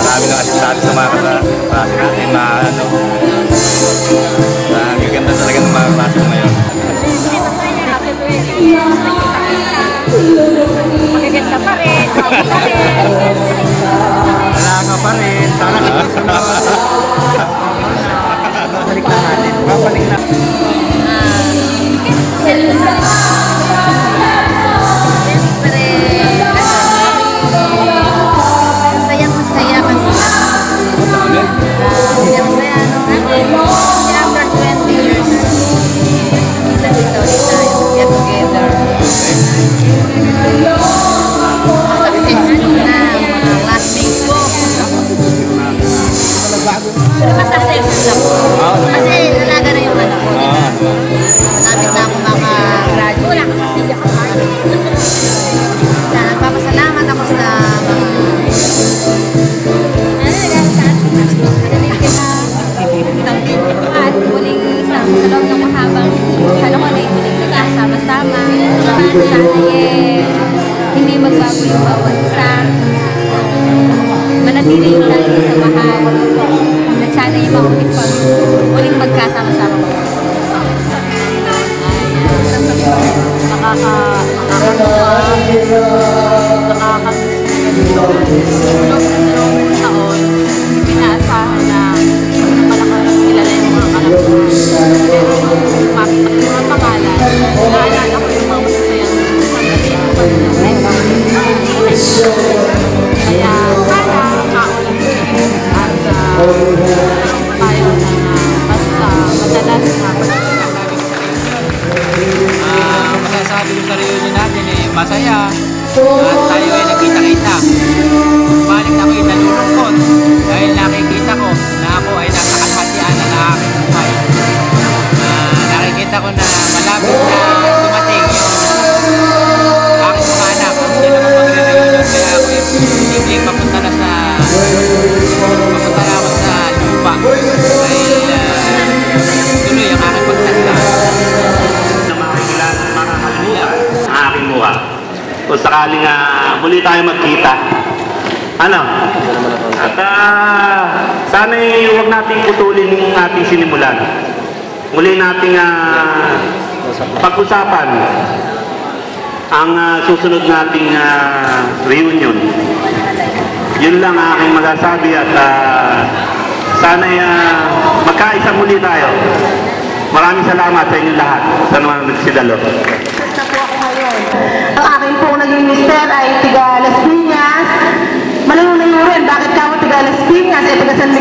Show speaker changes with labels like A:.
A: marami na kasi sabi sa mga klase natin na ano, gaganda talaga ng mga klase ko ngayon.
B: Magaganda pa rin, happy pa rin.
C: Wala ka pa rin. Sana kita sa mga babalik na natin. Babalik na.
B: Hindi magbago yung bawat isa. Manatili yung lagi sa mahal. At sana yung makulit pag muling magkasama-sama mo.
D: Noong taon, pinaasahan na malakang kilala yung mga karakter. Pero nung makita ko yung pangalan, naalala ko yung mga masasayang sandali ko pa ng kaya sana kaulan at tayo na basta madalas na
C: Masasabi ko sa reunion natin masaya at tayo ay nagkita-kita. Balik ako ay nalulungkot dahil nakikita ko na ako ay nasa kalahatian na aking buhay. Nakikita ko na malapit na dumating yung aking mga anak. Hindi naman magre-reunion kaya ako ay simpleng papunta na ako sa lupa dahil tuloy ang aking pagtanda.
E: Kung sakaling muli tayo magkita. Ano? At sana'y huwag nating putulin yung ating sinimulan. Muli nating pag-usapan ang susunod nating reunion. Yun lang aking masasabi at sana'y magkaisa muli tayo. Maraming salamat sa inyong lahat sa naman nagsidalo.
F: Na po ako ngayon. Ang aking pong naging mister ay tiga Las Piñas. Malalayo rin, bakit ka mo tiga Las Piñas? Tiga San